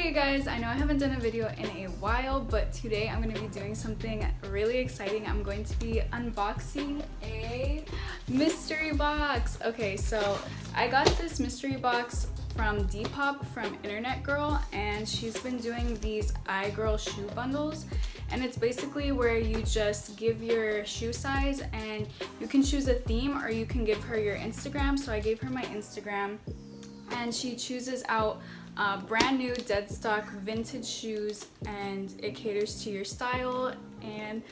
Hey guys, I know I haven't done a video in a while, but today I'm going to be doing something really exciting. I'm going to be unboxing a mystery box. Okay, so I got this mystery box from Depop from Internet Girl, and she's been doing these igirl shoe bundles, and it's basically where you just give your shoe size and you can choose a theme, or you can give her your Instagram. So I gave her my Instagram, and she chooses out brand new dead stock vintage shoes, and it caters to your style. And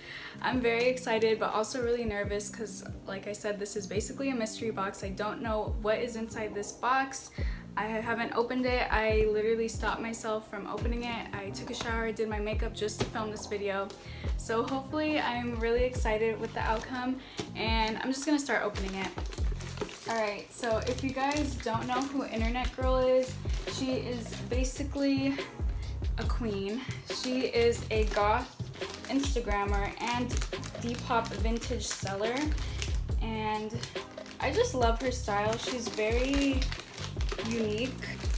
I'm very excited but also really nervous because, like I said, this is basically a mystery box. I don't know what is inside this box. I haven't opened it. I literally stopped myself from opening it. I took a shower, did my makeup just to film this video. So hopefully I'm really excited with the outcome, and I'm just gonna start opening it. Alright, so if you guys don't know who Internet Girl is, she is basically a queen. She is a goth Instagrammer and Depop vintage seller, and I just love her style. She's very unique.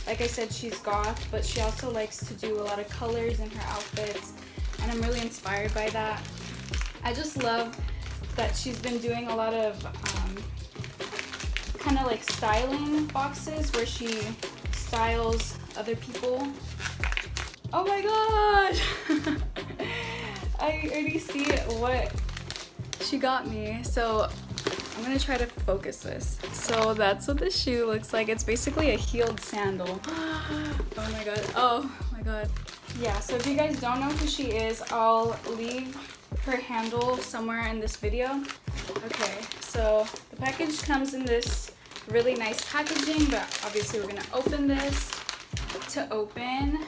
Like I said, she's goth, but she also likes to do a lot of colors in her outfits, and I'm really inspired by that. I just love that she's been doing a lot of kind of like styling boxes where she styles other people. Oh my god! I already see what she got me. So I'm gonna try to focus this. So that's what the shoe looks like. It's basically a heeled sandal. Oh my god. Oh my god. Yeah, so if you guys don't know who she is, I'll leave her handle somewhere in this video. Okay, so the package comes in this really nice packaging, but obviously we're gonna open this to open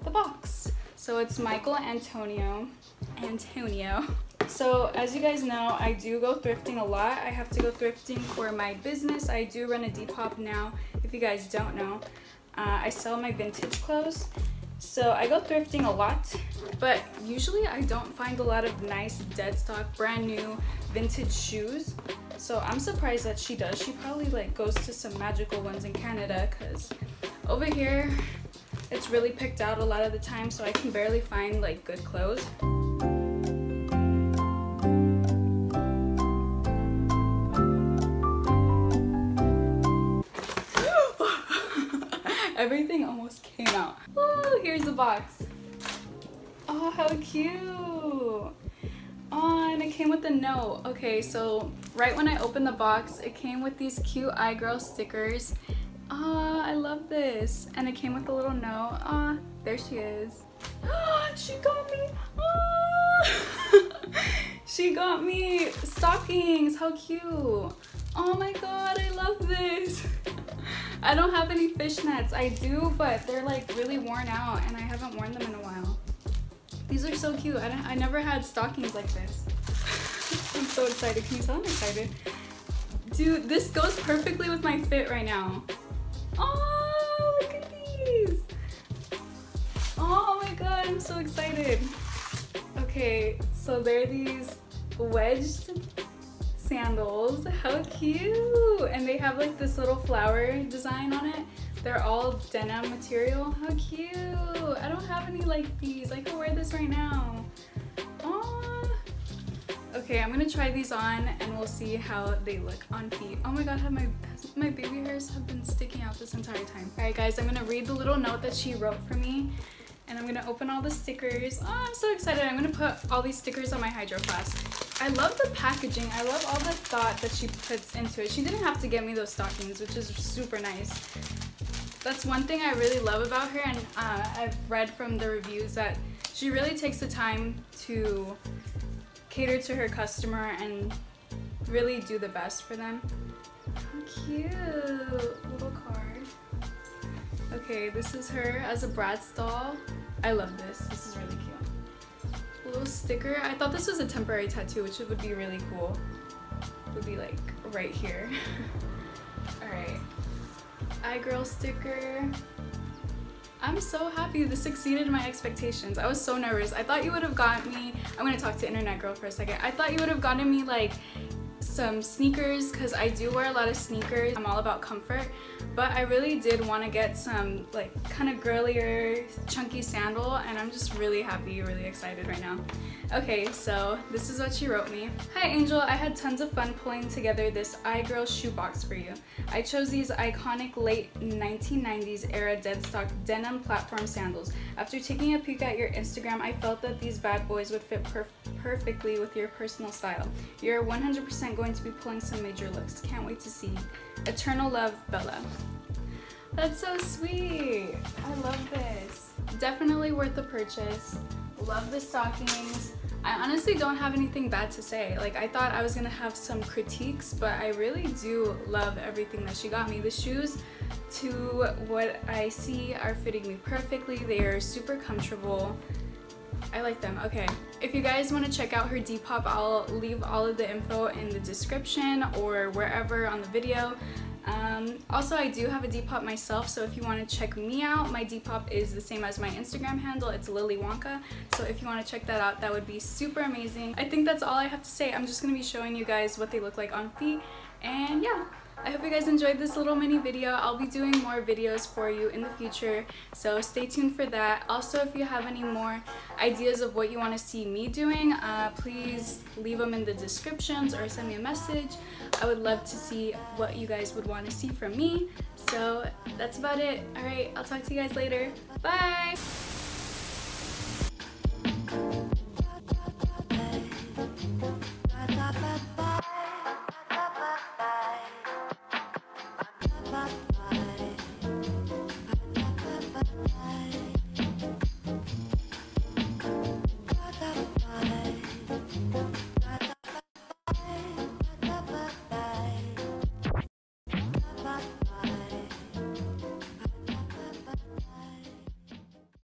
the box. So it's Michael Antonio. So as you guys know, I do go thrifting a lot. I have to go thrifting for my business. I do run a Depop now, if you guys don't know. I sell my vintage clothes. So I go thrifting a lot, but usually I don't find a lot of nice dead stock, brand new vintage shoes. So I'm surprised that she does. She probably like goes to some magical ones in Canada, because over here it's really picked out a lot of the time, so I can barely find like good clothes. Everything almost came out. Woo, here's the box. Oh, how cute. Oh, and it came with a note. Okay, so right when I opened the box, it came with these cute igirl stickers. Oh, I love this. And it came with a little note. Oh, there she is. She got me. Oh. She got me stockings. How cute. Oh my god, I love this. I don't have any fishnets. I do, but they're like really worn out, and I haven't worn them in a while. These are so cute. I never had stockings like this. I'm so excited. Can you tell I'm excited? Dude, this goes perfectly with my fit right now. Oh, look at these. Oh my god, I'm so excited. Okay, so they're these wedged sandals. How cute. And they have like this little flower design on it. They're all denim material. How cute. I don't have any like these. I could wear this right now. Oh. Okay, I'm gonna try these on and we'll see how they look on feet. Oh my god, my baby hairs have been sticking out this entire time. Alright guys, I'm gonna read the little note that she wrote for me, and I'm gonna open all the stickers. Oh, I'm so excited. I'm gonna put all these stickers on my Hydro Flask. I love the packaging. I love all the thought that she puts into it. She didn't have to get me those stockings, which is super nice. That's one thing I really love about her, and I've read from the reviews that she really takes the time to cater to her customer and really do the best for them. How cute. Little card. Okay, this is her as a Bratz doll. I love this. This is really cute. Little sticker. I thought this was a temporary tattoo, which would be really cool. It would be like right here. Alright. igirl sticker. I'm so happy this exceeded my expectations. I was so nervous. I thought you would have gotten me, I'm gonna talk to Internet Girl for a second. I thought you would have gotten me like some sneakers, because I do wear a lot of sneakers. I'm all about comfort, but I really did want to get some like kind of girlier, chunky sandal, and I'm just really happy, really excited right now. Okay, so this is what she wrote me. Hi Angel, I had tons of fun pulling together this igirl shoebox for you. I chose these iconic late 1990s era dead stock denim platform sandals. After taking a peek at your Instagram, I felt that these bad boys would fit perfectly with your personal style. You're 100% going to be pulling some major looks. Can't wait to see. Eternal love, Bella. That's so sweet. I love this. Definitely worth the purchase. Love the stockings. I honestly don't have anything bad to say. Like, I thought I was gonna have some critiques, but I really do love everything that she got me. The shoes, to what I see, are fitting me perfectly. They are super comfortable. I like them. Okay, if you guys want to check out her Depop, I'll leave all of the info in the description or wherever on the video. Also, I do have a Depop myself, so if you want to check me out, my Depop is the same as my Instagram handle. It's LillyWonka, so if you want to check that out, that would be super amazing. I think that's all I have to say. I'm just going to be showing you guys what they look like on feet, and yeah. I hope you guys enjoyed this little mini video. I'll be doing more videos for you in the future, so stay tuned for that. Also, if you have any more ideas of what you want to see me doing, please leave them in the descriptions or send me a message. I would love to see what you guys would want to see from me. So that's about it. Alright, I'll talk to you guys later. Bye!